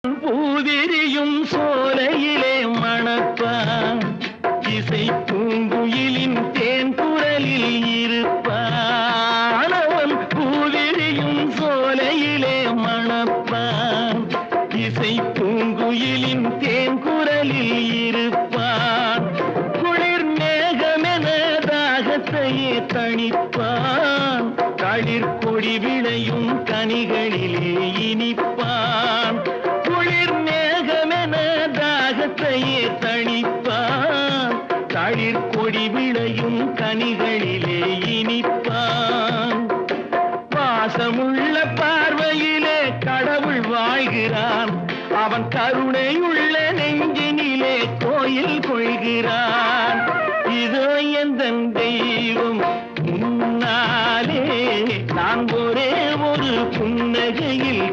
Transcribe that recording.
பூவிரியும் சோலையிலே மணப்பான் இசை பூங்குயிலின் தேன் குரலில் இருப்பான் அவன் பூவிரியும் சோலையிலே மணப்பான் இசை பூங்குயிலின் தேன் குரலில் இருப்பான் குளிர் மேகமென தாகத்தையே தணிப்பான் களிர் கொடி விளையும் கனிகளிலே இனிப்பான் குளிர் மேகமென தாகத்தையே தணிப்பான் களிர் கொடி விளையும் கனிகளிலே இனிப்பான் பாசமுள்ள பார்வையிலே கடவுள் வாழ்கிறான் அவன் கருணையுள்ள நெஞ்சினிலே கோயில் கொள்கிறான் இதோ எந்தன் தெய்வம் முன்னாலே நான் ஒரே ஒரு புன்னகையில்